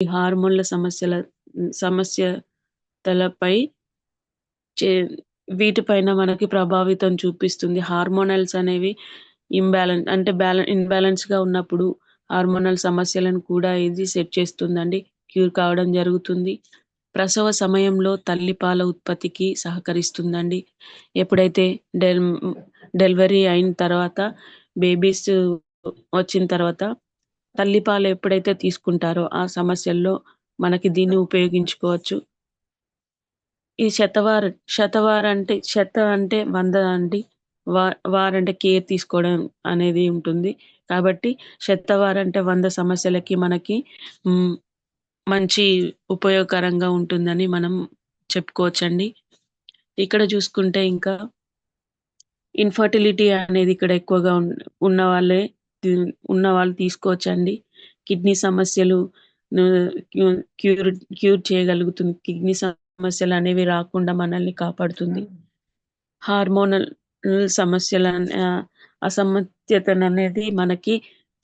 హార్మోన్ల సమస్యలపై చే వీటిపైన మనకి ప్రభావితం చూపిస్తుంది. హార్మోనల్స్ అనేవి ఇన్‌బాలెన్స్‌గా ఉన్నప్పుడు హార్మోనల్ సమస్యలను కూడా ఇది సెట్ చేస్తుందండి. క్యూర్ కావడం జరుగుతుంది. ప్రసవ సమయంలో తల్లిపాల ఉత్పత్తికి సహకరిస్తుందండి. ఎప్పుడైతే డెల్ డెలివరీ అయిన తర్వాత బేబీస్ వచ్చిన తర్వాత తల్లిపాలు ఎప్పుడైతే తీసుకుంటారో ఆ సమస్యల్లో మనకి దీన్ని ఉపయోగించుకోవచ్చు. ఈ శత అంటే 100 అండి. వా వారంటే కేర్ తీసుకోవడం అనేది ఉంటుంది. కాబట్టి శతవారంటే 100 సమస్యలకి మనకి హ్మ్. మంచి ఉపయోగకరంగా ఉంటుందని మనం చెప్పుకోవచ్చండి. ఇక్కడ చూసుకుంటే ఇంకా ఇన్‌ఫర్టిలిటీ అనేది ఇక్కడ ఎక్కువగా ఉన్నవాళ్ళే తి ఉన్నవాళ్ళు తీసుకోవచ్చండి. కిడ్నీ సమస్యలు ను క్యూ క్యూర్ క్యూర్ చేయగలుగుతుంది. కిడ్నీ సమస్యలనేవి రాకుండా మనల్ని కాపాడుతుంది. హార్మోనల్ సమస్యల అసమతుల్యతననేది మనకి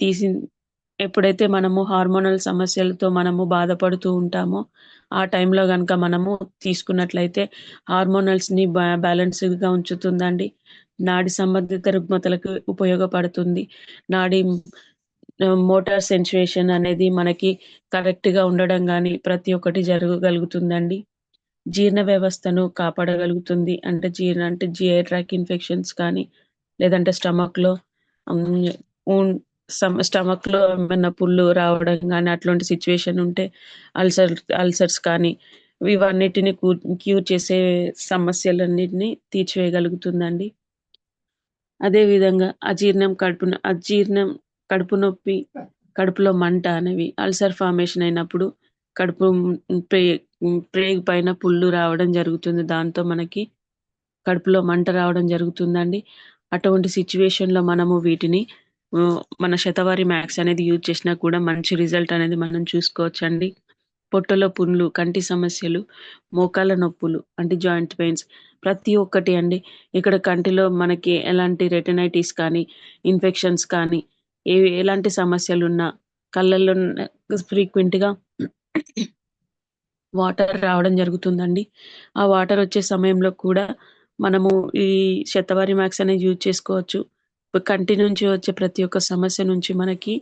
తీసి ఎప్పుడైతే మనము హార్మోనల్ సమస్యలతో మనము బాధపడుతూ ఉంటామో, ఆ టైంలో గనక మనము తీసుకున్నట్లయితే హార్మోనల్స్‌ని బ్యాలెన్స్‌డ్‌గా ఉంచుతుందండి. నాడి సంబంధిత రుగ్మతలకు ఉపయోగపడుతుంది. నాడీ మోటార్ సెన్సేషన్ అనేది మనకి కరెక్ట్‌గా ఉండడం గాని, ప్రతి ఒక్కటి జరగగలుగుతుందండి. జీర్ణ వ్యవస్థను కాపాడగలుగుతుంది. అంటే జిఐ ట్రాక్ ఇన్ఫెక్షన్స్ కానీ, లేదంటే హ్మ్. ఉన్ స్టమక్‌లో ఏమన్నా పుళ్ళు రావడం గాని, అట్లాంటి సిట్యుయేషన్ ఉంటే అల్సర్స్ కానీ, ఇవన్నిటిని క్యూర్ చేసే సమస్యలన్నిటిని తీర్చివేయగలుగుతుందండి. అదే విధంగా అజీర్ణం, కడుపు నొప్పి, కడుపులో మంట అనేవి అల్సర్ ఫార్మేషన్ అయినప్పుడు కడుపు ప్రే ప్రేగు పైన పుళ్ళు రావడం జరుగుతుంది. దాంతో మనకి కడుపులో మంట రావడం జరుగుతుందండి. అటువంటి సిట్యుయేషన్‌లో మనము వీటిని మన శతవారి మ్యాక్స్ అనేది యూజ్ చేసినా కూడా మంచి రిజల్ట్ అనేది మనం చూసుకోవచ్చండి. పొట్టలో పుండ్లు, కంటి సమస్యలు, మోకాళ్ళ నొప్పులు అంటే జాయింట్ పెయిన్స్ ప్రతి ఒక్కటి అండి. ఇక్కడ కంటిలో మనకి ఎలాంటి రెటినైటిస్ కానీ, ఇన్ఫెక్షన్స్ కానీ, ఎలాంటి సమస్యలున్నా కళ్ళల్లో ఫ్రీక్వెంట్‌గా వాటర్ రావడం జరుగుతుందండి. ఆ వాటర్ వచ్చే సమయంలో కూడా మనము ఈ శతవారి మ్యాక్స్ అనేది యూజ్ చేసుకోవచ్చు. కంటి నుంచి వచ్చే ప్రతి ఒక్క సమస్య నుంచి మనకి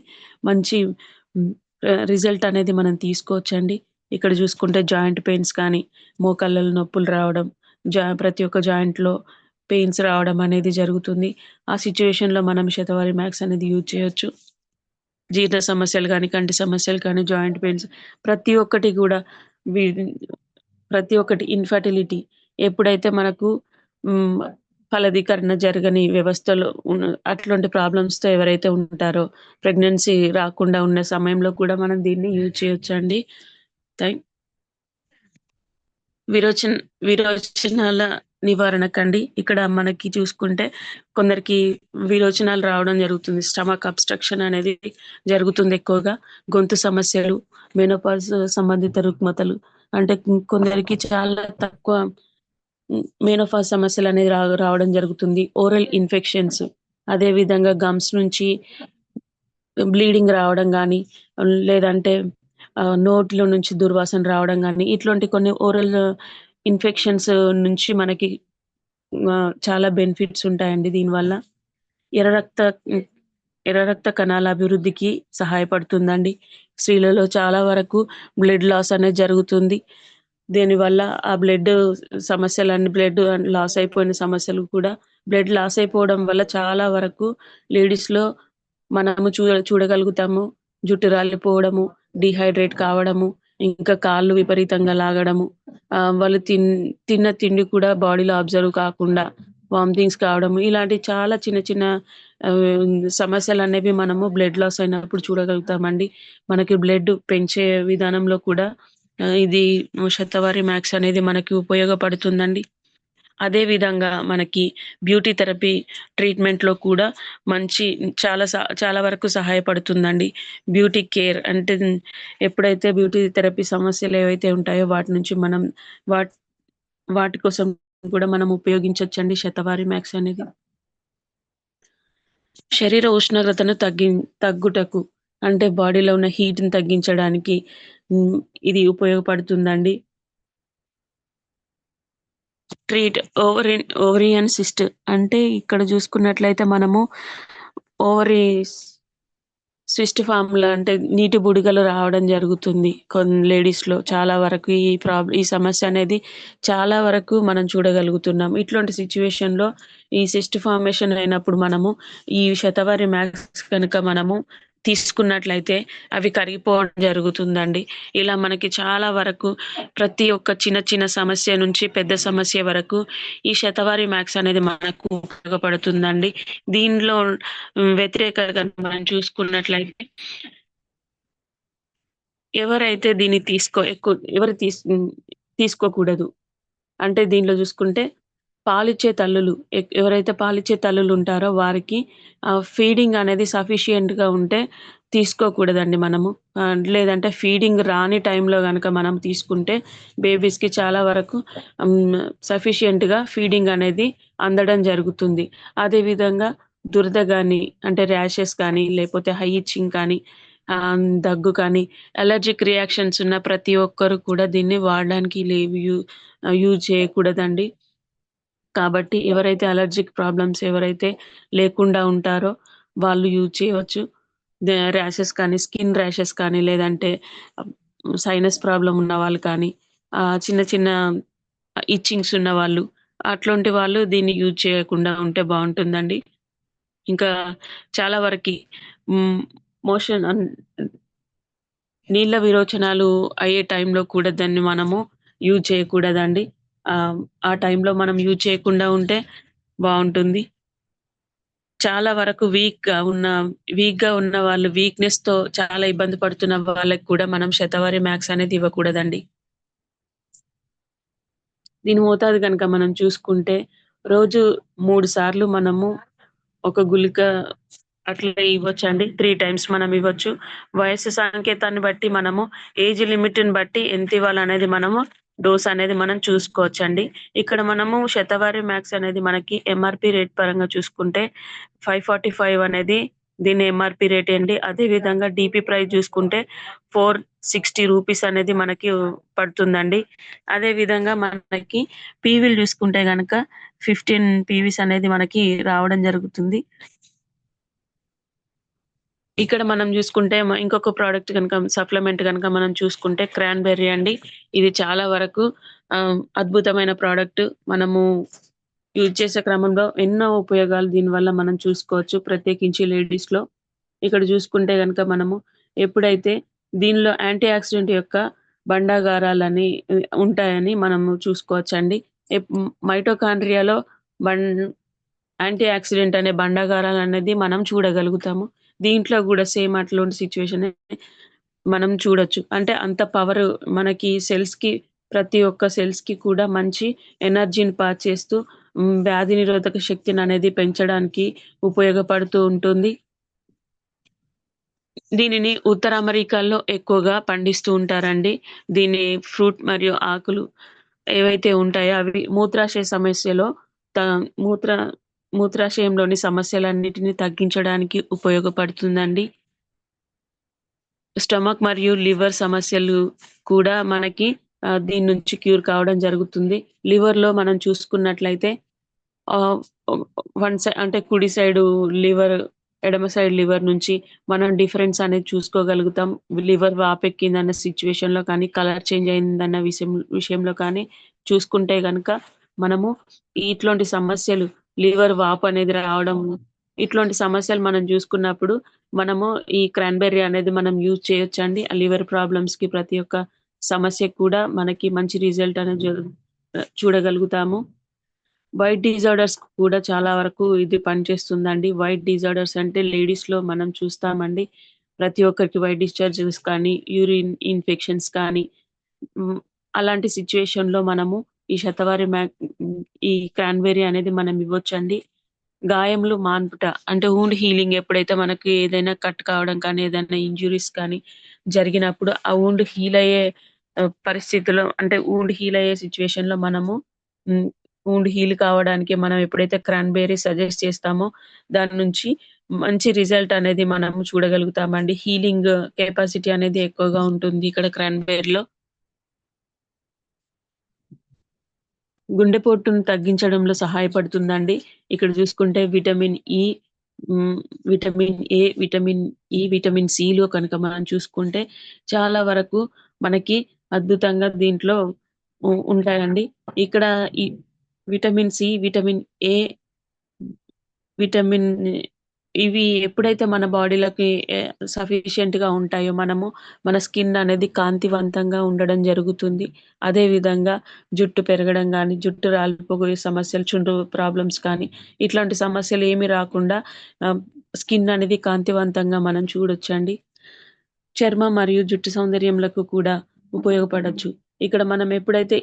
మంచి హ్మ్, రిజల్ట్ అనేది మనం తీసుకోవచ్చండి. ఇక్కడ చూసుకుంటే జాయింట్ పెయిన్స్ కానీ, మోకాళ్ళలో నొప్పులు రావడం, ప్రతి ఒక్క జాయింట్‌లో పెయిన్స్ రావడం అనేది జరుగుతుంది. ఆ సిట్యుయేషన్‌లో మనం శతవారి మ్యాక్స్ అనేది యూజ్ చేయొచ్చు. జీర్ణ సమస్యలు గానీ, కంటి సమస్యలు కానీ, జాయింట్ పెయిన్స్ ప్రతి ఒక్కటి గూడా వి ప్రతి ఒక్కటి ఇన్‌ఫర్టిలిటీ ఎప్పుడైతే మనకు హ్మ్. ఫలదీకరణ జరగని వ్యవస్థలో అట్లాంటి ప్రాబ్లమ్స్‌తో ఎవరైతే ఉంటారో, ప్రెగ్నెన్సీ రాకుండా ఉన్న సమయంలో కూడా మనం దీన్ని యూజ్ చేయొచ్చండి. థాంక్ విరోచన్ విరోచనాల నివారణకండి. ఇక్కడ మనకి చూసుకుంటే కొందరికి విరోచనాలు రావడం జరుగుతుంది. స్టమక్ అబ్‌స్ట్రక్షన్ అనేది జరుగుతుంది ఎక్కువగా. గొంతు సమస్యలు, మెనోపాజ్ సంబంధిత రుగ్మతలు అంటే కొందరికి చాలా తక్కువ మెనోపాజ్ సమస్యలనేది రావడం జరుగుతుంది. ఓరల్ ఇన్ఫెక్షన్స్ అదే విధంగా గమ్స్ నుంచి బ్లీడింగ్ రావడం గానీ, లేదంటే నోట్లో నుంచి దుర్వాసన రావడం గానీ, ఇట్లాంటి కొన్ని ఓరల్ ఇన్ఫెక్షన్స్ నుంచి మనకి చాలా బెనిఫిట్స్ ఉంటాయండి దీనివల్ల. ఎర్ర రక్త హ్మ్, ఎర్ర రక్త కణాల అభివృద్ధికి సహాయపడుతుందండి. స్త్రీలలో చాలా వరకు బ్లడ్ లాస్ అనేది జరుగుతుంది. దీనివల్ల ఆ బ్లడ్ లాస్ అయిపోయిన సమస్యలు కూడా బ్లడ్ లాస్ అయిపోవడం వల్ల చాలా వరకు లేడీస్‌లో మనము చూడగలుగుతాము. జుట్టు రాలిపోవడము, డీహైడ్రేట్ కావడము, ఇంకా కాళ్ళు విపరీతంగా లాగడము, వాళ్ళు తిన్న తిండి కూడా బాడీలో అబ్జర్వ్ కాకుండా వామిటింగ్స్ కావడము, ఇలాంటి చాలా చిన్న చిన్న సమస్యలనేవి మనము బ్లడ్ లాస్ అయినప్పుడు చూడగలుగుతామండి. మనకి బ్లడ్ పెంచే విధానంలో కూడా ఇది శతవారి మ్యాక్స్ అనేది మనకి ఉపయోగపడుతుందండి. అదే విధంగా మనకి బ్యూటీ థెరపీ ట్రీట్‌మెంట్‌లో కూడా మంచి చాలా వరకు సహాయపడుతుందండి. బ్యూటీ కేర్ అంటే ఎప్పుడైతే బ్యూటీ థెరపీ సమస్యలు ఏవైతే ఉంటాయో వాటి నుంచి మనం వాట్ వాటి కోసం కూడా మనం ఉపయోగించొచ్చండి శతవారి మ్యాక్స్ అనేది. శరీర ఉష్ణోగ్రతను తగ్గుటకు అంటే బాడీలో ఉన్న హీట్‌ని తగ్గించడానికి హ్మ్. ఇది ఉపయోగపడుతుందండి. ట్రీట్ ఓవరియన్ సిస్ట్ అంటే ఇక్కడ చూసుకున్నట్లయితే మనము ఓవరీస్ సిస్ట్ ఫార్మ్‌లా అంటే నీటి బుడగలు రావడం జరుగుతుంది. లేడీస్‌లో చాలా వరకు ఈ సమస్య అనేది చాలా వరకు మనం చూడగలుగుతున్నాం. ఇట్లాంటి సిట్యుయేషన్‌లో ఈ సిస్ట్ ఫార్మేషన్ అయినప్పుడు మనము ఈ శతవారి మ్యాక్స్ గనుక మనము తీసుకున్నట్లయితే అవి కరిగిపోవడం జరుగుతుందండి. ఇలా మనకి చాలా వరకు ప్రతి ఒక్క చిన్న చిన్న సమస్య నుంచి పెద్ద సమస్య వరకు ఈ శతవారి మ్యాక్స్ అనేది మనకు ఉపయోగపడుతుందండి. దీనిలో వ్యతిరేకంగా మనం చూసుకున్నట్లయితే ఎవరైతే దీన్ని తీసుకోకూడదు. అంటే దీనిలో చూసుకుంటే పాలిచ్చే తల్లులు ఎవరైతే పాలిచ్చే తల్లులుంటారో వారికి ఫీడింగ్ అనేది సఫిషియెంట్‌గా ఉంటే తీసుకోకూడదండి మనము. లేదంటే ఫీడింగ్ రాని టైంలో గనక మనం తీసుకుంటే బేబీస్‌కి చాలా వరకు హ్మ్. సఫిషియెంట్‌గా ఫీడింగ్ అనేది అందడం జరుగుతుంది. అదే విధంగా దురద గాని, అంటే ర్యాషెస్ కానీ, లేపోతే హై ఇచ్చింగ్ కానీ, దగ్గు కానీ, అలర్జిక్ రియాక్షన్స్ ఉన్న ప్రతి ఒక్కరు కూడా దీన్ని వాడడానికి యూజ్ చేయకూడదండి. కాబట్టి ఎవరైతే అలర్జిక్ ప్రాబ్లమ్స్ ఎవరైతే లేకుండా ఉంటారో వాళ్ళు యూజ్ చేయవచ్చు. ర్యాషెస్ కానీ, స్కిన్ ర్యాషెస్ కానీ, లేదంటే ఆహ్, సైనస్ ప్రాబ్లమ్ ఉన్నవాళ్ళు కానీ, చిన్న చిన్న ఇచ్చింగ్స్ ఉన్నవాళ్ళు, అట్లాంటి వాళ్ళు దీన్ని యూజ్ చేయకుండా ఉంటే బావుంటుందండి. ఇంకా చాలా వరకి హ్మ్. మోషన్ అన్ నీళ్ళ విరోచనాలు అయ్యే టైంలో కూడా దాన్ని మనము యూజ్ చేయకూడదండి. ఆహ్, ఆ టైంలో మనం యూజ్ చేయకుండా ఉంటే బావుంటుంది. చాలా వరకు వీక్‌గా ఉన్న వాళ్ళు వీక్‌నెస్‌తో చాలా ఇబ్బంది పడుతున్న వాళ్ళకి కూడా మనం శతవారి మ్యాక్స్ అనేది ఇవ్వకూడదండి. దీని మోతాదు గనుక మనం చూసుకుంటే రోజు 3 సార్లు మనము ఒక గుళిక అట్లా ఇవ్వొచ్చండి. 3 టైమ్స్ మనం ఇవ్వచ్చు. వయస్సు సంకేతాన్ని బట్టి మనము ఏజ్ లిమిట్‌ని బట్టి ఎంత ఇవ్వాలనేది మనము డోస్ అనేది మనం చూసుకోవచ్చండి. ఇక్కడ మనము శతవారి మ్యాక్స్ అనేది మనకి ఎంఆర్‌పీ రేట్ పరంగా చూసుకుంటే 545 అనేది దీని ఎంఆర్‌పీ రేట్ అండి. అదే విధంగా డీపీ ప్రైస్ చూసుకుంటే 460 రూపీస్ అనేది మనకి పడుతుందండి. అదే విధంగా మనకి పీవీలు చూసుకుంటే గనక 15 పీవీస్ అనేది మనకి రావడం జరుగుతుంది. ఇక్కడ మనం జూసుకుంటే ఇంకొక ప్రొడక్ట్ గనుక సప్లిమెంట్ గనుక మనం చూసుకుంటే క్రాన్‌బెర్రీ అండి. ఇది చాలా వరకు అద్భుతమైన ప్రొడక్ట్. మనము యూజ్ చేసే క్రమంలో ఎన్నో ఉపయోగాలు దీనివల్ల మనం చూసుకోవచ్చు. ప్రత్యేకించి లేడీస్‌లో. ఇక్కడ జూసుకుంటే గనక మనము ఎప్పుడైతే దీనిలో యాంటీ ఆక్సిడెంట్ యొక్క భండాగారాలని ఉంటాయని మనము చూసుకోవచ్చండి. మైటోకాండ్రియాలో బం యాంటీ ఆక్సిడెంట్ అనే బండాగారాలనేది మనం చూడగలుగుతాము. దీంట్లో గూడా సేమ్ అట్లాంటి సిట్యుయేషనే మనం చూడొచ్చు. అంటే అంత పవరు మనకి ప్రతి ఒక్క సెల్స్‌కి కూడా మంచి ఎనర్జీని పాస్ చేస్తూ వ్యాధి నిరోధక శక్తిననేది పెంచడానికి ఉపయోగపడుతూ ఉంటుంది. దీనిని ఉత్తర అమెరికాలో ఎక్కువగా పండిస్తూ ఉంటారండి. దీని ఫ్రూట్ మరియు ఆకులు ఏవైతే ఉంటాయో అవి త మూత్ర మూత్రాశయంలోని సమస్యలన్నిటిని తగ్గించడానికి ఉపయోగపడుతుందండి. స్టమక్ మరియు లివర్ సమస్యలు కూడా మనకి దీని నుంచి క్యూర్ కావడం జరుగుతుంది. లివర్‌లో మనం చూసుకున్నట్లయితే ఆహ్, అంటే కుడి సైడు లివర్, ఎడమ సైడ్ లివర్ నుంచి మనం డిఫరెన్స్ అనేది చూసుకోగలుగుతాం. లివర్ వాపెక్కిందన్న సిట్యుయేషన్‌లో కానీ, కలర్ చేంజ్ అయిందన్న విషయంలో కానీ చూసుకుంటే గనక మనము ఇట్లాంటి సమస్యలు లివర్ వాపనేది రావడం, ఇట్లాంటి సమస్యలు మనం జూసుకున్నప్పుడు మనము ఈ క్రాన్‌బెర్రీ అనేది మనం యూజ్ చేయొచ్చండి. ఆ లివర్ ప్రాబ్లమ్స్‌కి ప్రతి ఒక్క సమస్యకు కూడా మనకి మంచి రిజల్ట్ అనేది చూడగలుగుతాము. వైట్ డిజార్డర్స్ కూడా చాలా వరకు ఇది పనిచేస్తుందండి. వైట్ డిజార్డర్స్ అంటే లేడీస్‌లో మనం చూస్తామండి. ప్రతి ఒక్కరికి వైట్ డిశ్చార్జెస్ కానీ, యూరిన్ ఇన్ఫెక్షన్స్ కానీ హ్మ్. అలాంటి సిట్యుయేషన్‌లో మనము ఈ శతవారి ఈ క్రాన్‌బెర్రీ అనేది మనం ఇవ్వొచ్చండి. గాయములు మాన్పుట అంటే వూండ్ హీలింగ్ ఎప్పుడైతే మనకి ఏదైనా కట్ కావడం కానీ, ఏదైనా ఇంజ్యూరీస్ కానీ జరిగినప్పుడు ఆ వూండ్ హీల్ అయ్యే పరిస్థితిలో అంటే వూండ్ హీల్ అయ్యే సిట్యుయేషన్‌లో మనము హ్మ్. వూండ్ హీల్ కావడానికి మనం ఎప్పుడైతే క్రాన్‌బెర్రీ సజెస్ట్ చేస్తామో దాని నుంచి మంచి రిజల్ట్ అనేది మనం చూడగలుగుతామండి. హీలింగ్ కెపాసిటీ అనేది ఎక్కువగా ఉంటుంది ఇక్కడ క్రాన్‌బెర్రీలో. గుండెపోటును తగ్గించడంలో సహాయపడుతుందండి. ఇక్కడ చూసుకుంటే vitamin E, hmm, vitamin A, vitamin E, vitamin సిలో కనుక మనం చూసుకుంటే చాలా వరకు మనకి అద్భుతంగా దీంట్లో ఉంటాయండి. ఇక్కడ ఈ vitamin C, vitamin A, vitamin ఇవి ఎప్పుడైతే మన బాడీలోకి సఫిషియెంట్‌గా ఉంటాయో మన స్కిన్ అనేది కాంతివంతంగా ఉండడం జరుగుతుంది. అదే విధంగా జుట్టు పెరగడం గానీ, జుట్టు రాలిపోయే సమస్యలు, చుండ్రు ప్రాబ్లమ్స్ కానీ, ఇట్లాంటి సమస్యలు ఏమి రాకుండా ఆహ్, స్కిన్ అనేది కాంతివంతంగా మనం చూడొచ్చండి. చర్మం మరియు జుట్టు సౌందర్యములకు కూడా ఉపయోగపడొచ్చు. ఇక్కడ మనం ఎప్పుడైతే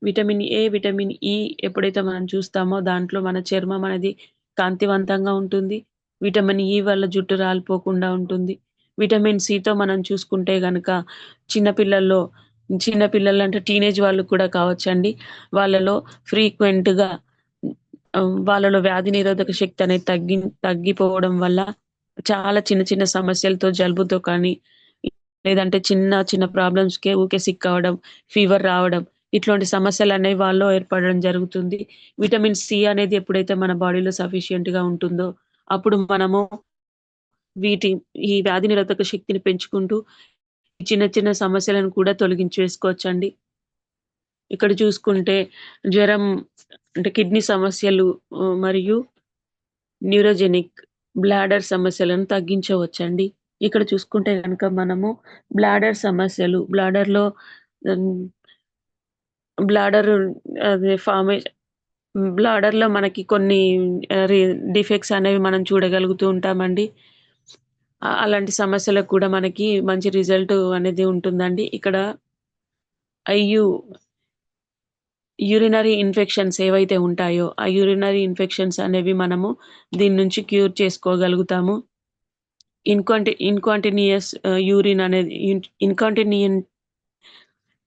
విటమిన్ ఏ, విటమిన్ ఇ ఎప్పుడైతే మనం చూస్తామో దాంట్లో మన చర్మం అనేది కాంతివంతంగా ఉంటుంది. విటమిన్ ఇ వల్ల జుట్టు రాలిపోకుండా ఉంటుంది. విటమిన్ సితో మనం చూసుకుంటే గనక చిన్న పిల్లల్లో చిన్న పిల్లలంటే టీనేజ్ వాళ్ళు కూడా కావచ్చండి. వాళ్ళలో ఫ్రీక్వెంట్‌గా వాళ్ళలో వ్యాధి నిరోధక శక్తి అనేది తగ్గిపోవడం వల్ల చాలా చిన్న చిన్న సమస్యలతో జలుబుతో కానీ, లేదంటే చిన్న చిన్న ప్రాబ్లమ్స్‌కే ఊకే సిక్ అవ్వడం, ఫీవర్ రావడం, ఇట్లాంటి సమస్యలనేవి వాళ్ళలో ఏర్పడడం జరుగుతుంది. విటమిన్ సి అనేది ఎప్పుడైతే మన బాడీలో సఫిషియెంట్‌గా ఉంటుందో, అప్పుడు మనము వీటి ఈ వ్యాధి నిరోధక శక్తిని పెంచుకుంటూ, చిన్న చిన్న సమస్యలను కూడా తొలగించేసుకోవచ్చండి. ఇక్కడ చూసుకుంటే జ్వరం అంటే కిడ్నీ సమస్యలు మరియు న్యూరోజెనిక్ బ్లాడర్ సమస్యలను తగ్గించవచ్చండి. ఇక్కడ చూసుకుంటే గనక మనము బ్లాడర్ సమస్యలు, హ్మ్, బ్లాడర్ అదే ఫార్మే బ్లాడర్‌లో మనకి కొన్ని ఆహ్, రి డిఫెక్ట్స్ అనేవి మనం చూడగలుగుతూ ఉంటామండి. అలాంటి సమస్యలకు కూడా మనకి మంచి రిజల్ట్ అనేది ఉంటుందండి. ఇక్కడ ఐయు యూరినరీ ఇన్ఫెక్షన్స్ ఏవైతే ఉంటాయో, ఆ యూరినరీ ఇన్ఫెక్షన్స్ అనేవి మనము దీని నుంచి క్యూర్ చేసుకోగలుగుతాము. ఇన్‌కాంటినియస్ యూరిన్ అనేది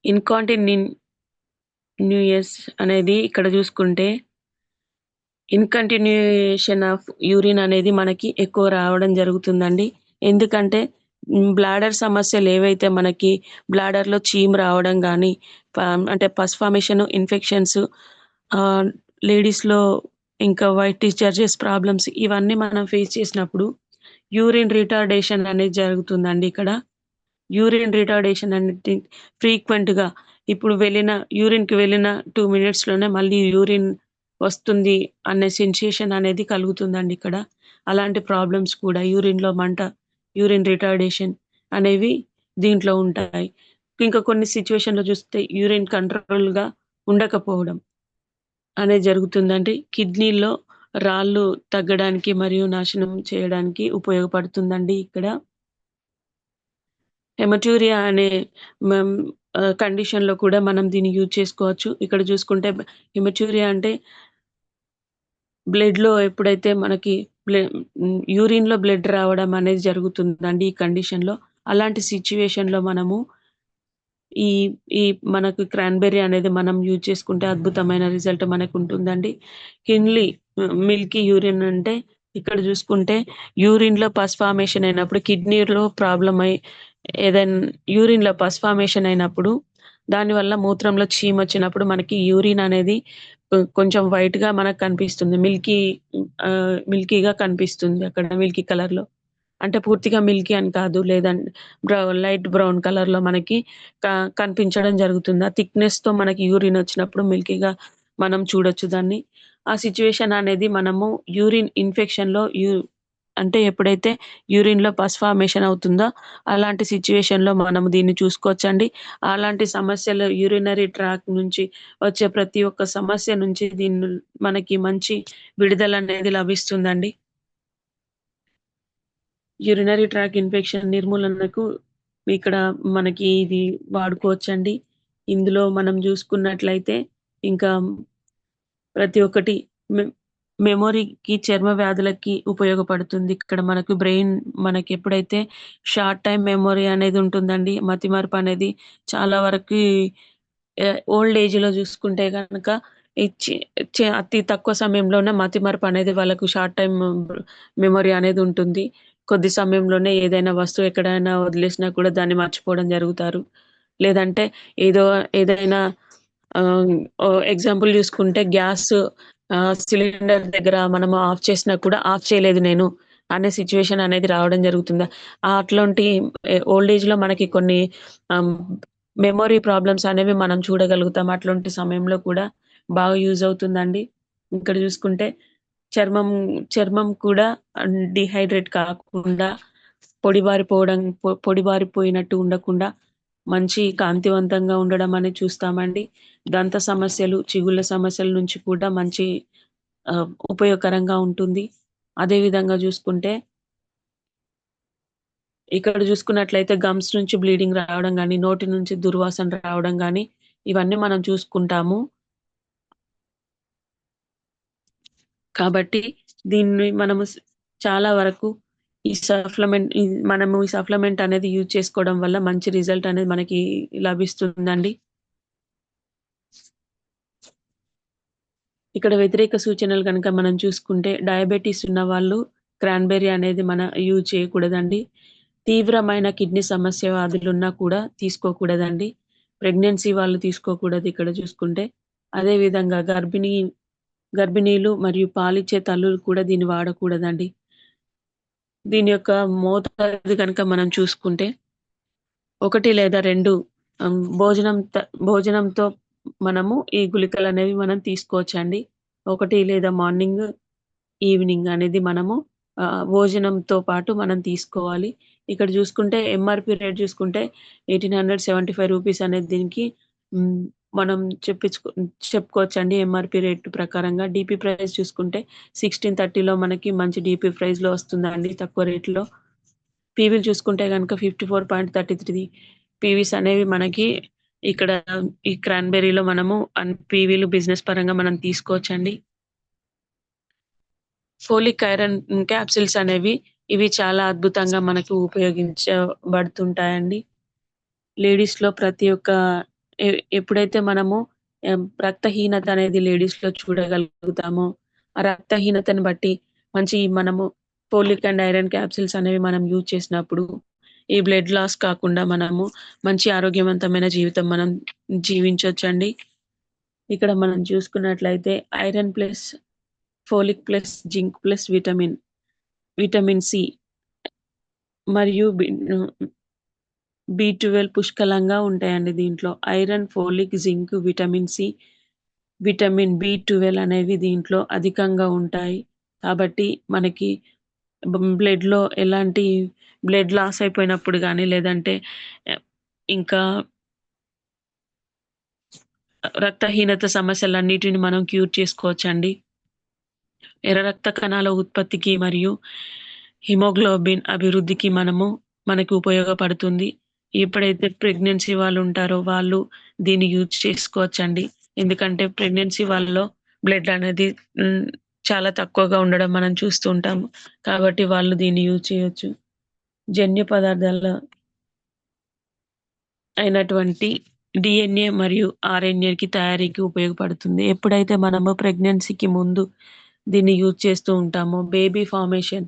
ఇన్‌కాంటినియస్ అనేది ఇక్కడ చూసుకుంటే ఇన్‌కంటిన్యూయేషన్ ఆఫ్ యూరిన్ అనేది మనకి ఎక్కువ రావడం జరుగుతుందండి. ఎందుకంటే బ్లాడర్ సమస్యలేవైతే మనకి బ్లాడర్‌లో చీము రావడం గానీ, అంటే పస్ ఫార్మేషన్, ఇన్ఫెక్షన్స్ ఆహ్, లేడీస్‌లో ఇంకా వైట్ డిశ్చార్జెస్ ప్రాబ్లమ్స్ ఇవన్నీ మనం ఫేస్ చేసినప్పుడు యూరిన్ రిటార్డేషన్ అనేది జరుగుతుందండి ఇక్కడ. యూరిన్ రిటార్డేషన్ అనేది ఫ్రీక్వెంట్‌గా ఇప్పుడు యూరిన్‌కి వెళ్ళిన 2 మినిట్స్‌లోనే మళ్ళీ యూరిన్ వస్తుంది అనే సెన్సేషన్ అనేది కలుగుతుందండి ఇక్కడ. అలాంటి ప్రాబ్లమ్స్ కూడా యూరిన్‌లో మంట, యూరిన్ రిటార్డేషన్ అనేవి దీంట్లో ఉంటాయి. ఇంకా కొన్ని సిట్యుయేషన్‌లో చూస్తే యూరిన్ కంట్రోల్‌గా ఉండకపోవడం అనేది జరుగుతుందండి. కిడ్నీలో రాళ్ళు తగ్గడానికి మరియు నాశనం చేయడానికి ఉపయోగపడుతుందండి ఇక్కడ. హెమటూరియా అనే మం కండిషన్‌లో కూడా మనం దీన్ని యూజ్ చేసుకోవచ్చు. ఇక్కడ చూసుకుంటే హెమటూరియా అంటే బ్లడ్‌లో ఎప్పుడైతే మనకి యూరిన్‌లో బ్లడ్ రావడం అనేది జరుగుతుందండి ఈ కండిషన్‌లో. అలాంటి సిట్యుయేషన్‌లో మనము ఈ ఈ మనకు క్రాన్‌బెర్రీ అనేది మనం యూజ్ చేసుకుంటే అద్భుతమైన రిజల్ట్ మనకుంటుందండి. హిన్లీ మిల్కీ యూరిన్ అంటే ఇక్కడ చూసుకుంటే యూరిన్‌లో పస్ ఫార్మేషన్ అయినప్పుడు కిడ్నీలో ప్రాబ్లమ్ అయ్యి ఏదైనా యూరిన్‌లో పస్ ఫార్మేషన్ అయినప్పుడు దానివల్ల మూత్రంలో చీమొచ్చినప్పుడు మనకి యూరిన్ అనేది కొంచెం వైట్‌గా మనకు కనిపిస్తుంది. మిల్కీగా కనిపిస్తుంది అక్కడ మిల్కీ కలర్‌లో. అంటే పూర్తిగా మిల్కీ అని కాదు. లైట్ బ్రౌన్ కలర్‌లో మనకి క కనిపించడం జరుగుతుంది. ఆ థిక్‌నెస్‌తో మనకి యూరిన్ వచ్చినప్పుడు మిల్కీగా మనం చూడొచ్చు దాన్ని. ఆ సిట్యుయేషన్ అనేది మనము యూరిన్ ఇన్ఫెక్షన్‌లో అంటే ఎప్పుడైతే యూరిన్‌లో పస్ ఫార్మేషన్ అవుతుందో, అలాంటి సిట్యుయేషన్‌లో మనము దీన్ని చూసుకోవచ్చండి. అలాంటి సమస్యలు యూరినరీ ట్రాక్ నుంచి వచ్చే ప్రతి ఒక్క సమస్య నుంచి మనకి మంచి విడుదలనేది లభిస్తుందండి. యూరినరీ ట్రాక్ ఇన్ఫెక్షన్ నిర్మూలనకు ఇక్కడ మనకి ఇది వాడుకోవచ్చండి. ఇందులో మనం జూసుకున్నట్లయితే ఇంకా ప్రతి ఒక్కటి మె మెమోరీకి, చర్మ వ్యాధులకి ఉపయోగపడుతుంది. ఇక్కడ మనకెప్పుడైతే షార్ట్ టైమ్ మెమరీ అనేది ఉంటుందండి. మతిమరుపనేది చాలా వరకి ఓల్డ్ ఏజ్‌లో జూసుకుంటే గనక ఇచ్చి అతి తక్కువ సమయంలోనే మతిమరుపనేది వాళ్ళకు షార్ట్ టైమ్ మెమరీ అనేది ఉంటుంది. కొద్ది సమయంలోనే ఏదైనా వస్తువు ఎక్కడైనా వదిలేసినా కూడా దాన్ని మర్చిపోవడం జరుగుతారు. లేదంటే ఏదో ఏదైనా ఆహ్, ఎగ్జాంపుల్ చూసుకుంటే సిలిండర్ దగ్గర మనము ఆఫ్ చేసినా కూడా ఆఫ్ చేయలేదు నేను అనే సిట్యుయేషన్ అనేది రావడం జరుగుతుంది. అట్లాంటి ఓల్డ్ ఏజ్‌లో మనకి కొన్ని ఆహ్, మెమరీ ప్రాబ్లమ్స్ అనేవి మనం చూడగలుగుతాం. అట్లాంటి సమయంలో కూడా బాగా యూజ్ అవుతుందండి. ఇక్కడ చూసుకుంటే చర్మం చర్మం కూడా డీహైడ్రేట్ కాకుండా పొడిబారిపోయినట్టు ఉండకుండా మంచి కాంతివంతంగా ఉండడం అనేది చూస్తామండి. దంత సమస్యలు, చిగుళ్ళ సమస్యల నుంచి కూడా మంచి ఉపయోగకరంగా ఉంటుంది. అదే విధంగా చూసుకుంటే ఇక్కడ చూసుకున్నట్లయితే గమ్స్ నుంచి బ్లీడింగ్ రావడం గాని, నోటి నుంచి దుర్వాసన రావడం గాని, ఇవన్నీ మనం చూసుకుంటాము. కాబట్టి దీన్ని మనము చాలా వరకు ఈ సప్లిమెంట్ అనేది యూజ్ చేసుకోవడం వల్ల మంచి రిజల్ట్ అనేది మనకి లభిస్తుందండి. ఇక్కడ వ్యతిరేక సూచనలు గనక మనం చూసుకుంటే డయాబెటిస్ ఉన్నవాళ్ళు క్రాన్‌బెర్రీ అనేది యూజ్ చేయకూడదండి. తీవ్రమైన కిడ్నీ సమస్య వ్యాధులున్నా కూడా తీసుకోకూడదండి. ప్రెగ్నెన్సీ వాళ్ళు తీసుకోకూడదు ఇక్కడ చూసుకుంటే. అదే విధంగా గర్భిణీలు మరియు పాలిచ్చే తల్లులు కూడా దీన్ని వాడకూడదండి. దీని యొక్క మోతాదు గనక మనం చూసుకుంటే 1 లేదా 2 భోజనంతో మనము ఈ గుళికలనేవి మనం తీసుకోవచ్చండి. 1 లేదా మార్నింగ్, ఈవినింగ్ అనేది మనము భోజనంతో పాటు మనం తీసుకోవాలి. ఇక్కడ చూసుకుంటే ఎంఆర్‌పీ రేట్ చూసుకుంటే రూ. 1875 అనేది దీనికి హ్మ్. మనం చెప్పుకోవచ్చండి ఎంఆర్‌పీ రేట్ ప్రకారంగా. డీపీ ప్రైస్ చూసుకుంటే 1630లో మనకి మంచి డీపీ ప్రైస్‌లో వస్తుందండి తక్కువ రేట్‌లో. పీవీలు చూసుకుంటే గనుక 54.33 పీవీస్ అనేవి మనకి ఇక్కడ ఈ క్రాన్‌బెర్రీలో మనము పీవీలు బిజినెస్ పరంగా మనం తీసుకోవచ్చండి. ఫోలిక్ ఐరన్ క్యాప్సూల్స్ అనేవి ఇవి చాలా అద్భుతంగా మనకు ఉపయోగించబడుతుంటాయండి. లేడీస్‌లో ప్రతి ఒక్క ఎప్పుడైతే మనము రక్తహీనత అనేది లేడీస్‌లో చూడగలుగుతామో, ఆ రక్తహీనతను బట్టి మనము ఫోలిక్ అండ్ ఐరన్ క్యాప్సూల్స్ అనేవి మనం యూజ్ చేసినప్పుడు, ఈ బ్లడ్ లాస్ కాకుండా మనము మంచి ఆరోగ్యవంతమైన జీవితం మనం జీవించొచ్చండి. ఇక్కడ మనం చూసుకున్నట్లయితే iron plus, folic plus, zinc plus vitamin C మరియు బి12 పుష్కలంగా ఉంటాయండి దీంట్లో. Iron, folic, zinc, vitamin C, vitamin బి12 అనేవి దీంట్లో అధికంగా ఉంటాయి. కాబట్టి మనకి బ్లడ్‌లో ఎలాంటి బ్లడ్ లాస్ అయిపోయినప్పుడు గాని, లేదంటే ఆహ్, ఇంకా రక్తహీనత సమస్యలన్నిటిని మనం క్యూర్ చేసుకోవచ్చండి. ఎర్ర రక్త కణాల ఉత్పత్తికి మరియు హిమోగ్లోబిన్ అభివృద్ధికి మనకి ఉపయోగపడుతుంది. ఎప్పుడైతే ప్రెగ్నెన్సీ వాళ్ళుంటారో వాళ్ళు దీన్ని యూజ్ చేసుకోవచ్చండి. ఎందుకంటే ప్రెగ్నెన్సీ వాళ్ళలో బ్లడ్ అనేది హ్మ్, చాలా తక్కువగా ఉండడం మనం చూస్తూ ఉంటాము. కాబట్టి వాళ్ళు దీన్ని యూజ్ చేయొచ్చు. జన్యు పదార్థాల అయినటువంటి డీఎన్ఏ మరియు ఆర్ఎన్ఏకి తయారీకి ఉపయోగపడుతుంది. ఎప్పుడైతే మనము ప్రెగ్నెన్సీకి ముందు దీన్ని యూజ్ చేస్తూ ఉంటామో, బేబీ ఫార్మేషన్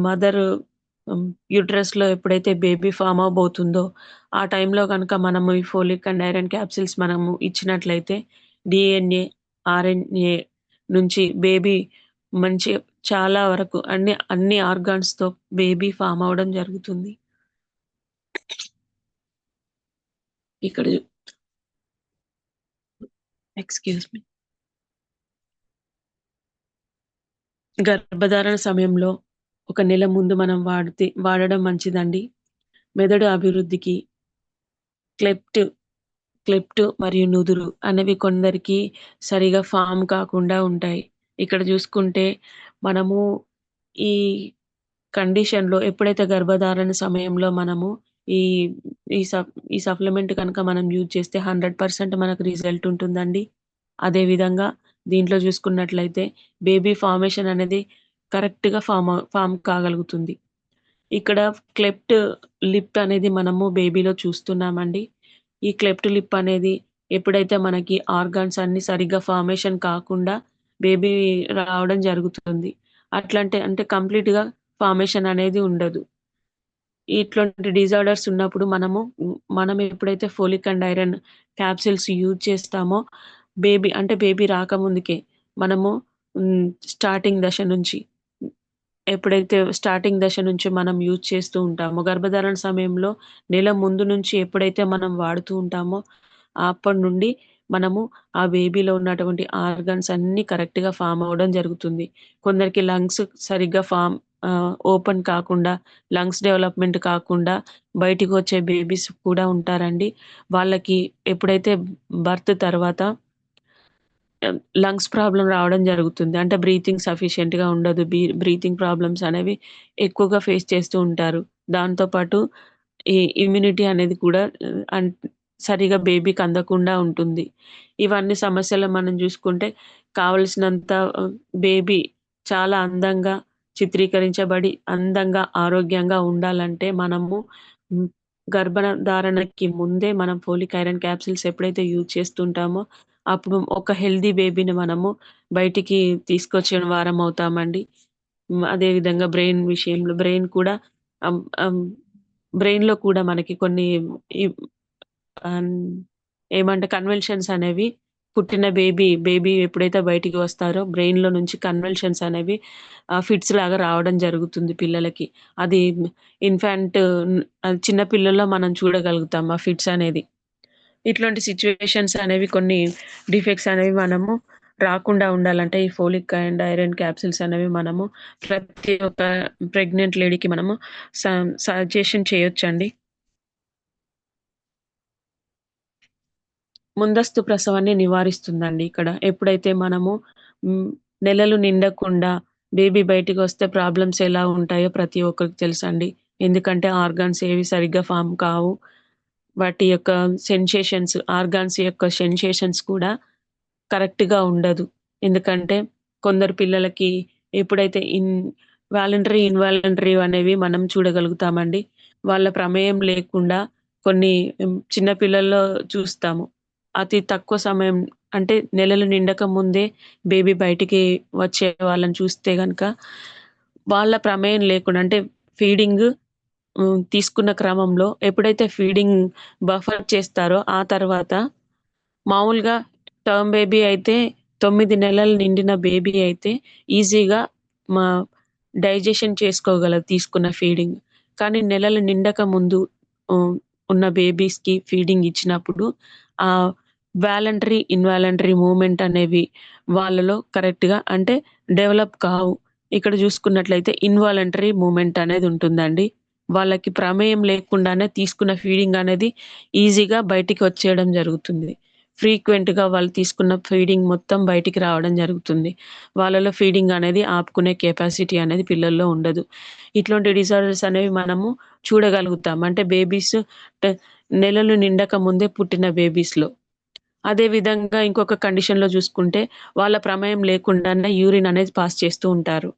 మదర్ హ్మ్, యూటరస్‌లో ఎప్పుడైతే బేబీ ఫార్మ్ అవ్వబోతుందో, ఆ టైంలో గనక మనము ఈ ఫోలిక్ అండ్ ఐరన్ క్యాప్సూల్స్ మనము ఇచ్చినట్లయితే డీఎన్ఏ, ఆర్ఎన్ఏ నుంచి బేబీ మంచి చాలా వరకు అన్ని ఆర్గాన్స్‌తో బేబీ ఫార్మ్ అవ్వడం జరుగుతుంది. ఇక్కడ ఎక్స్‌క్యూజ్ మీ. గర్భధారణ సమయంలో ఒక నెల ముందు మనం వాడడం మంచిదండి. మెదడు అభివృద్ధికి క్లెఫ్ట్ క్లెఫ్ట్ మరియు నుదురు అనేవి కొందరికి సరిగా ఫార్మ్ కాకుండా ఉంటాయి. ఇక్కడ చూసుకుంటే మనము ఈ కండిషన్‌లో ఎప్పుడైతే గర్భధారణ సమయంలో మనము ఈ ఈ సప్లిమెంట్ గనక మనం యూజ్ చేస్తే 100% మనకు రిజల్ట్ ఉంటుందండి. అదే విధంగా దీంట్లో చూసుకున్నట్లయితే బేబీ ఫార్మేషన్ అనేది కరెక్ట్‌గా ఫార్మ్ కాగలుగుతుంది. ఇక్కడ క్లెఫ్ట్ లిప్ అనేది మనము బేబీలో చూస్తున్నామండి. ఈ క్లెఫ్ట్ లిప్ అనేది ఎప్పుడైతే మనకి ఆర్గాన్స్ అన్నీ సరిగ్గా ఫార్మేషన్ కాకుండా బేబీ రావడం జరుగుతుంది. అంటే కంప్లీట్‌గా ఫార్మేషన్ అనేది ఉండదు. ఇట్లాంటి డిజార్డర్స్ ఉన్నప్పుడు మనం ఎప్పుడైతే folic and iron capsules use చేస్తామో బేబీ రాకముందుకే మనము స్టార్టింగ్ దశ నుంచి ఎప్పుడైతే స్టార్టింగ్ దశ నుంచి మనం యూజ్ చేస్తూ ఉంటామో, గర్భధారణ సమయంలో నెల ముందు నుంచి ఎప్పుడైతే మనం వాడుతూ ఉంటామో, అప్పటి నుండి మనము ఆ బేబీలో ఉన్నటువంటి ఆర్గాన్స్ అన్నీ కరెక్ట్‌గా ఫార్మ్ అవ్వడం జరుగుతుంది. కొందరికి లంగ్స్ సరిగ్గా ఓపెన్ కాకుండా, లంగ్స్ డెవలప్‌మెంట్ కాకుండా బయటికొచ్చే బేబీస్ కూడా ఉంటారండి. వాళ్ళకి ఎప్పుడైతే బర్త్ తర్వాత లంగ్స్ ప్రాబ్లమ్ రావడం జరుగుతుంది. అంటే బ్రీతింగ్ సఫిషియెంట్‌గా ఉండదు. బ్రీతింగ్ ప్రాబ్లమ్స్ అనేవి ఎక్కువగా ఫేస్ చేస్తూ ఉంటారు. దాంతో పాటు ఈ ఇమ్యూనిటీ అనేది కూడా ఆహ్, అన్ సరిగ్గా బేబీకి అందకుండా ఉంటుంది. ఇవన్నీ సమస్యలు మనం జూసుకుంటే కావలసినంత బేబీ చాలా అందంగా చిత్రీకరించబడి, అందంగా, ఆరోగ్యంగా ఉండాలంటే హ్మ్, గర్భధారణకి ముందే మనం ఫోలిక్ ఐరన్ క్యాప్సూల్స్ ఎప్పుడైతే యూజ్ చేస్తుంటామో అప్పుడు ఒక హెల్తీ బేబీని మనము బయటికి తీసుకొచ్చిన వారమవుతామండి. అదే విధంగా బ్రెయిన్ కూడా అం అం బ్రెయిన్‌లో కూడా మనకి కొన్ని ఈ ఆన్ కన్వల్షన్స్ అనేవి పుట్టిన బేబీ ఎప్పుడైతే బయటికి వస్తారో బ్రెయిన్‌లో నుంచి కన్వల్షన్స్ అనేవి ఫిట్స్ లాగా రావడం జరుగుతుంది పిల్లలకి. అది ఇన్‌ఫాంట్ చిన్న పిల్లల్లో మనం చూడగలుగుతాం ఆ ఫిట్స్ అనేది. ఇట్లాంటి సిట్యుయేషన్స్ అనేవి కొన్ని డిఫెక్ట్స్ అనేవి మనము రాకుండా ఉండాలంటే ఈ ఫోలిక్ అండ్ ఐరన్ క్యాప్సూల్స్ అనేవి మనము ప్రతి ఒక్క ప్రెగ్నెంట్ లేడీకి మనము సజెషన్ చేయొచ్చండి. ముందస్తు ప్రసవాన్ని నివారిస్తుందండి ఇక్కడ. ఎప్పుడైతే మనము హ్మ్, నెలలు నిండకుండా బేబీ బయటికొస్తే ప్రాబ్లమ్స్ ఎలా ఉంటాయో ప్రతి ఒక్కరికి తెలుసండి. ఎందుకంటే ఆర్గాన్స్ ఏవి సరిగ్గా ఫార్మ్ కావు. వాటి యొక్క ఆర్గాన్స్ యొక్క సెన్సేషన్స్ కూడా కరెక్ట్‌గా ఉండదు. ఎందుకంటే కొందరు పిల్లలకి ఎప్పుడైతే ఇన్వాలంటరీ అనేవి మనం చూడగలుగుతామండి. వాళ్ళ ప్రమేయం లేకుండా కొన్ని చిన్న పిల్లల్లో చూస్తాము. అతి తక్కువ సమయం అంటే నెలలు నిండక ముందే బేబీ బయటికి వచ్చే వాళ్ళని చూస్తే గనక వాళ్ళ ప్రమేయం లేకుండా అంటే ఫీడింగ్ తీసుకున్న క్రమంలో ఎప్పుడైతే ఫీడింగ్ బఫర్ చేస్తారో ఆ తర్వాత మామూలుగా బేబీ అయితే 9 నెలలు నిండిన బేబీ అయితే ఈజీగా మా డైజెషన్ చేసుకోగలదు తీసుకున్న ఫీడింగ్. కానీ నెలలు నిండక ముందు హ్మ్, ఉన్న బేబీస్‌కి ఫీడింగ్ ఇచ్చినప్పుడు ఆహ్, ఇన్వాలంటరీ మూవ్‌మెంట్ అనేవి వాళ్ళలో కరెక్ట్‌గా అంటే డెవలప్ కావు. ఇక్కడ చూసుకున్నట్లయితే ఇన్వాలంటరీ మూవ్‌మెంట్ అనేది ఉంటుందండి. వాళ్ళకి ప్రమేయం లేకుండానే తీసుకున్న ఫీడింగ్ అనేది ఈజీగా బయటికి వచ్చేయడం జరుగుతుంది. ఫ్రీక్వెంట్‌గా వాళ్ళు తీసుకున్న ఫీడింగ్ మొత్తం బయటికి రావడం జరుగుతుంది. వాళ్ళలో ఫీడింగ్ అనేది ఆపుకునే కెపాసిటీ అనేది పిల్లల్లో ఉండదు. ఇట్లాంటి డిజార్డర్స్ అనేవి మనము చూడగలుగుతాం. అంటే టె నెలలు నిండక ముందే పుట్టిన బేబీస్‌లో. అదే విధంగా ఇంకొక కండిషన్‌లో చూసుకుంటే వాళ్ళ ప్రమేయం లేకుండానే యూరిన్ అనేది పాస్ చేస్తూ ఉంటారు.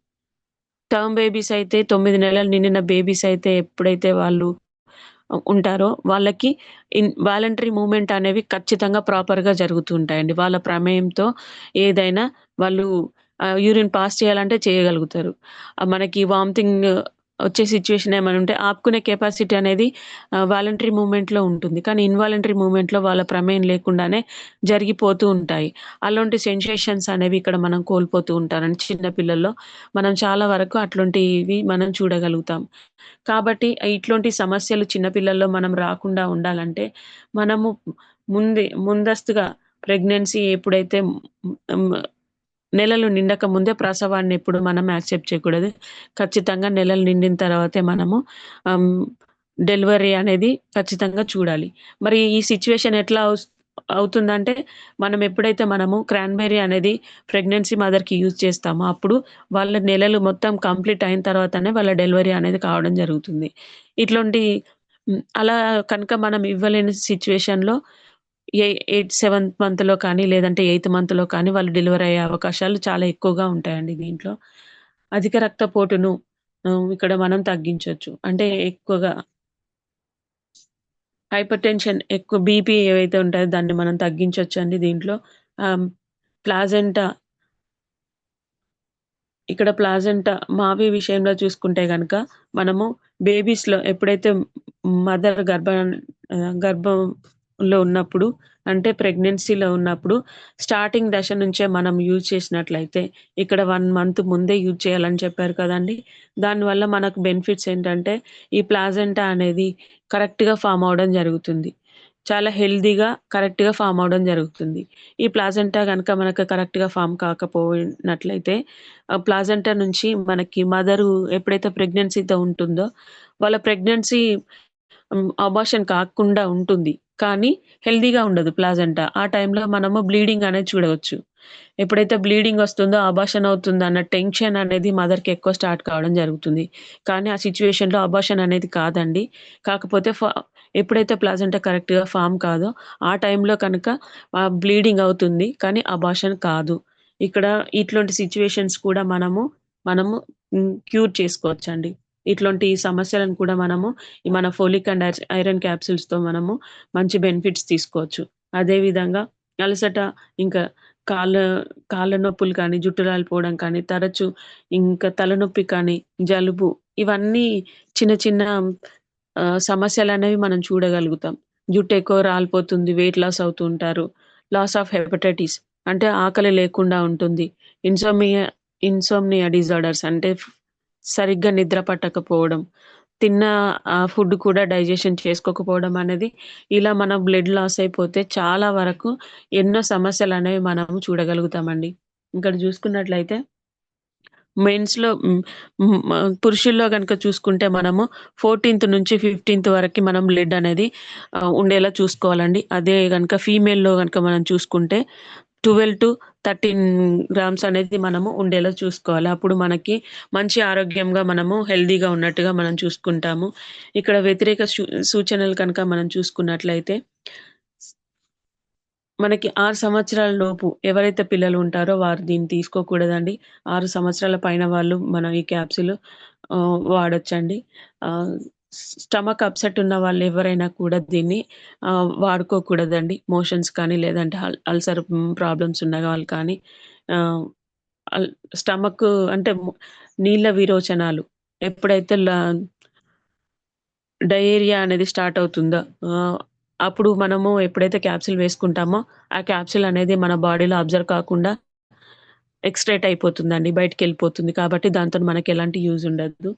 బేబీస్ అయితే 9 నెలలు నిండిన బేబీస్ అయితే ఎప్పుడైతే వాళ్ళు ఉంటారో వాళ్ళకి వాలంటరీ మూవ్‌మెంట్ అనేవి ఖచ్చితంగా ప్రాపర్‌గా జరుగుతూ ఉంటాయండి. వాళ్ళ ప్రమేయంతో ఏదైనా వాళ్ళు యూరిన్ పాస్ చేయాలంటే చేయగలుగుతారు. మనకి వామిటింగ్ వచ్చే సిట్యుయేషన్ ఏమైనా ఉంటే ఆపుకునే కెపాసిటీ అనేది వాలంటరీ మూవ్‌మెంట్‌లో ఉంటుంది. కానీ ఇన్వాలంటరీ మూవ్‌మెంట్‌లో వాళ్ళ ప్రమేయం లేకుండానే జరిగిపోతూ ఉంటాయి. అలాంటి సెన్సేషన్స్ అనేవి ఇక్కడ మనం కోల్పోతూ ఉంటారండి చిన్న పిల్లల్లో. మనం చాలా వరకు అట్లాంటివి మనం చూడగలుగుతాం. కాబట్టి ఇట్లాంటి సమస్యలు చిన్న పిల్లల్లో మనం రాకుండా ఉండాలంటే, మనము ముందస్తుగా ప్రెగ్నెన్సీ ఎప్పుడైతే హ్మ్, నెలలు నిండక ముందే ప్రసవాన్ని ఎప్పుడు మనం యాక్సెప్ట్ చేయకూడదు. ఖచ్చితంగా నెలలు నిండిన తర్వాతే మనము ఆహ్, డెలివరీ అనేది ఖచ్చితంగా చూడాలి. మరి ఈ సిట్యుయేషన్ ఎట్లా అవుతుందంటే, మనము క్రాన్‌బెర్రీ అనేది ప్రెగ్నెన్సీ మదర్‌కి యూజ్ చేస్తామో, అప్పుడు వాళ్ళ నెలలు మొత్తం కంప్లీట్ అయిన తర్వాతనే వాళ్ళ డెలివరీ అనేది కావడం జరుగుతుంది. ఇట్లాంటి అలా కనుక మనం ఇవ్వలేని సిట్యుయేషన్‌లో ఎ సెవెంత్ మంత్‌లో కానీ, లేదంటే ఎయిత్ మంత్‌లో కానీ వాళ్ళు డెలివరీ అయ్యే అవకాశాలు చాలా ఎక్కువగా ఉంటాయండి దీంట్లో. అధిక రక్తపోటును ఇక్కడ మనం తగ్గించొచ్చు. అంటే ఎక్కువగా హైపర్‌టెన్షన్ ఎక్కువ బీపీ ఏవైతే ఉంటాయో దాన్ని మనం తగ్గించొచ్చండి దీంట్లో. ఆహ్, ప్లాజెంటా ఇక్కడ ప్లాజెంటా మావి విషయంలో చూసుకుంటే గనక, మనము బేబీస్‌లో ఎప్పుడైతే మదర్ గర్భంలో ఉన్నప్పుడు అంటే ప్రెగ్నెన్సీలో ఉన్నప్పుడు స్టార్టింగ్ దశ నుంచే మనం యూజ్ చేసినట్లయితే, ఇక్కడ 1 మంత్ ముందే యూజ్ చేయాలని చెప్పారు కదండీ! దానివల్ల మనకు బెనిఫిట్స్ ఏంటంటే, ఈ ప్లాజెంటా అనేది కరెక్ట్‌గా ఫార్మ్ అవ్వడం జరుగుతుంది. చాలా హెల్తీగా, కరెక్ట్‌గా ఫార్మ్ అవ్వడం జరుగుతుంది. ఈ ప్లాజెంటా గనక మనకు కరెక్ట్‌గా ఫార్మ్ కాకపోయినట్లయితే ప్లాజెంటా నుంచి మనకి మదరు ఎప్పుడైతే ప్రెగ్నెన్సీతో ఉంటుందో, వాళ్ళ ప్రెగ్నెన్సీ అబార్షన్ కాకుండా ఉంటుంది. కానీ హెల్తీగా ఉండదు ప్లాజెంటా. ఆ టైంలో మనము బ్లీడింగ్ అనేది చూడవచ్చు. ఎప్పుడైతే బ్లీడింగ్ వస్తుందో అబార్షన్ అవుతుందన్న టెన్షన్ అనేది మదర్‌కి ఎక్కువ స్టార్ట్ కావడం జరుగుతుంది. కానీ ఆ సిట్యుయేషన్‌లో అబార్షన్ అనేది కాదండి. కాకపోతే ఎప్పుడైతే ప్లాజెంటా కరెక్ట్‌గా ఫార్మ్ కాదో, ఆ టైంలో కనుక బ్లీడింగ్ అవుతుంది. కానీ అబార్షన్ కాదు. ఇక్కడ ఇట్లాంటి సిట్యుయేషన్స్ కూడా మనము క్యూర్ చేసుకోవచ్చండి. ఇట్లాంటి సమస్యలను కూడా మనము మన ఫోలిక్ అండ్ ఐరన్ క్యాప్సూల్స్‌తో మనము మంచి బెనిఫిట్స్ తీసుకోవచ్చు. అదే విధంగా అలసట, ఇంకా కాళ్ళ కాళ్ళ నొప్పులు కానీ, జుట్టు రాలిపోవడం కానీ, తరచు ఇంకా తలనొప్పి కానీ, జలుబు ఇవన్నీ చిన్న చిన్న సమస్యలనేవి మనం చూడగలుగుతాం. జుట్టు ఎక్కువ రాలిపోతుంది, వెయిట్ లాస్ అవుతూ ఉంటారు. లాస్ ఆఫ్ హెపటైటిస్ అంటే ఆకలి లేకుండా ఉంటుంది. ఇన్సోమియా ఇన్సోమ్నియా డిజార్డర్స్ అంటే సరిగ్గా నిద్ర పట్టకపోవడం, తిన్న ఫుడ్ కూడా డైజెషన్ చేసుకోకపోవడం అనేది ఇలా మన బ్లడ్ లాస్ అయిపోతే చాలా వరకు ఎన్నో సమస్యలనేవి మనం చూడగలుగుతామండి. ఇక్కడ చూసుకున్నట్లయితే మెన్స్‌లో పురుషుల్లో గనుక చూసుకుంటే మనము 14థ్ నుంచి 15థ్ వరకి మనం బ్లడ్ అనేది ఉండేలా చూసుకోవాలండి. అదే గనుక ఫీమేల్‌లో గనుక మనం చూసుకుంటే 12-13 గ్రామ్స్ అనేది మనము ఉండేలా చూసుకోవాలి. అప్పుడు మనకి మంచి ఆరోగ్యంగా మనము హెల్తీగా ఉన్నట్టుగా మనం చూసుకుంటాము. ఇక్కడ వ్యతిరేక సూచనలు కనుక మనం చూసుకున్నట్లయితే మనకి 6 సంవత్సరాల లోపు ఎవరైతే పిల్లలు ఉంటారో వారు దీన్ని తీసుకోకూడదండి. 6 సంవత్సరాల పైన వాళ్ళు మనం ఈ క్యాప్సూల్ వాడొచ్చండి. ఆహ్, స్టమక్ అప్‌సెట్ ఉన్న వాళ్ళెవరైనా కూడా దీన్ని వాడుకోకూడదండి. మోషన్స్ కానీ లేదంటే అల్సర్ ప్రాబ్లమ్స్ ఉన్న వాళ్ళు కానీ ఆహ్, అల్ స్టమక్ అంటే నీళ్ళ విరోచనాలు ఎప్పుడైతే డయేరియా అనేది స్టార్ట్ అవుతుందో అప్పుడు మనము ఎప్పుడైతే క్యాప్సూల్ వేసుకుంటామో, ఆ క్యాప్సూల్ అనేది మన బాడీలో అబ్జర్వ్ కాకుండా ఎక్స్‌ట్రాక్ట్ అయిపోతుందండి. బయటికెళ్ళిపోతుంది. కాబట్టి దాంతోని మనకెలాంటి యూజ్ ఉండదు.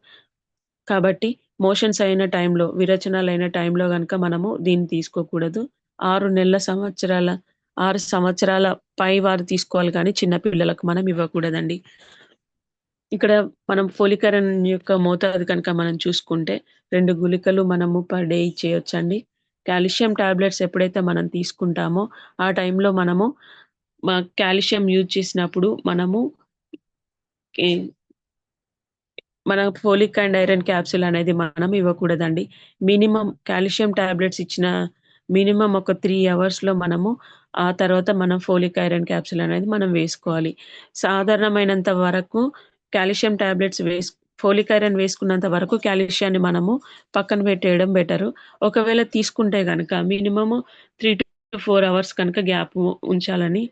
కాబట్టి మోషన్స్ అయిన టైంలో, విరేచనాలైన టైంలో గనక మనము దీన్ని తీసుకోకూడదు. 6 నెలల సంవత్సరాల 6 సంవత్సరాల పై వారు తీసుకోవాలి కానీ చిన్న పిల్లలకు మనం ఇవ్వకూడదండి. ఇక్కడ మనం ఫోలిక్ ఐరన్ యొక్క మోతాదు కనుక మనం చూసుకుంటే 2 గుళికలు మనము పర్ డే ఇచ్చేయొచ్చండి. కాల్షియం టాబ్లెట్స్ ఎప్పుడైతే మనం తీసుకుంటామో, ఆ టైంలో మనము కాల్షియం యూజ్ చేసినప్పుడు మనము ఎ మన ఫోలిక్ అండ్ ఐరన్ క్యాప్సూల్ అనేది మనం ఇవ్వకూడదండి. మినిమమ్ కాల్షియం టాబ్లెట్స్ ఇచ్చిన మినిమమ్ ఒక 3 అవర్స్‌లో మనము ఆ తర్వాత మనం ఫోలిక్ ఐరన్ క్యాప్సూల్ అనేది మనం వేసుకోవాలి. సాధారణమైనంత వరకు కాల్షియం టాబ్లెట్స్ ఫోలిక్ ఐరన్ వేసుకున్నంత వరకు కాల్షియాన్ని మనము పక్కన పెట్టేయడం బెటరు. ఒకవేళ తీసుకుంటే గనక మినిమమ్ 3-4 అవర్స్ కనుక గ్యాప్ ఉంచాలని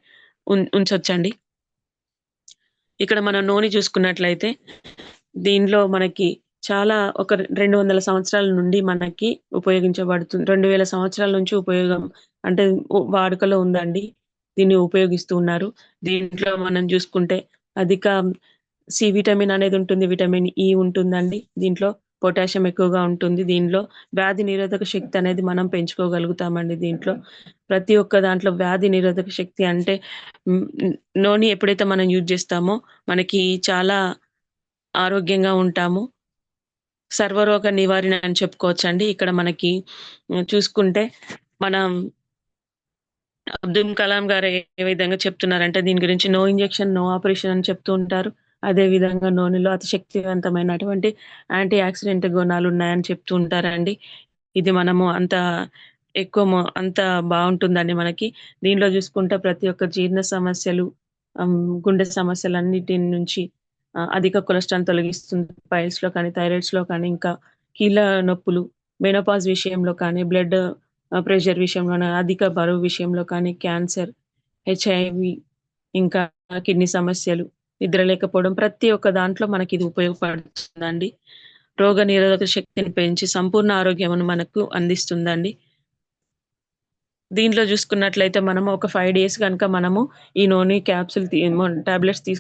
ఉంచొచ్చండి. ఇక్కడ మనం నూనె చూసుకున్నట్లయితే దీనిలో మనకి చాలా ఒక 200 సంవత్సరాల నుండి మనకి ఉపయోగించబడుతుంది. 2000 సంవత్సరాల నుంచి ఉపయోగం అంటే వాడుకలో ఉందండి. దీన్ని ఉపయోగిస్తూ ఉన్నారు. దీంట్లో మనం జూసుకుంటే అధిక సి విటమిన్ అనేది ఉంటుంది. విటమిన్ ఇ ఉంటుందండి దీంట్లో. పొటాషియం ఎక్కువగా ఉంటుంది దీనిలో. వ్యాధి నిరోధక శక్తి అనేది మనం పెంచుకోగలుగుతామండి దీంట్లో. ప్రతి ఒక్క దాంట్లో వ్యాధి నిరోధక శక్తి అంటే హ్మ్, నూనె ఎప్పుడైతే మనం యూజ్ జేస్తామో మనకి చాలా ఆరోగ్యంగా ఉంటాము. సర్వరోగ నివారణ అని చెప్పుకోవచ్చండి. ఇక్కడ మనకి చూసుకుంటే మనం అబ్దుల్ కలాం గారు ఏ విధంగా చెప్తున్నారంటే దీని గురించి నో ఇంజెక్షన్, నో ఆపరేషన్ అని చెప్తూ ఉంటారు. అదే విధంగా నూనెలో అతి శక్తివంతమైనటువంటి యాంటీ ఆక్సిడెంట్ గుణాలున్నాయని చెప్తూ ఉంటారండి. ఇది మనము అంత బావుంటుందండి మనకి. దీనిలో జూసుకుంటే ప్రతి ఒక్క జీర్ణ సమస్యలు, గుండె సమస్యలన్నిటి నుంచి అధిక కొలెస్ట్రాల్‌ని తొలగిస్తుంది. పైల్స్‌లో కానీ, థైరాయిడ్స్‌లో కానీ, ఇంకా కీళ్ళ నొప్పులు, మెనోపాజ్ విషయంలో కానీ, బ్లడ్ ప్రెషర్ విషయంలోనే, అధిక బరువు విషయంలో కానీ, క్యాన్సర్, హెచ్ఐవి, ఇంకా కిడ్నీ సమస్యలు, నిద్ర లేకపోవడం ప్రతి ఒక్క దాంట్లో మనకిది ఉపయోగపడుతుందండి. రోగనిరోధక శక్తిని పెంచి సంపూర్ణ ఆరోగ్యమును మనకు అందిస్తుందండి. దీంట్లో చూసుకున్నట్లయితే మనము ఒక 5 డేస్ గనుక మనము ఈ నోని క్యాప్సూల్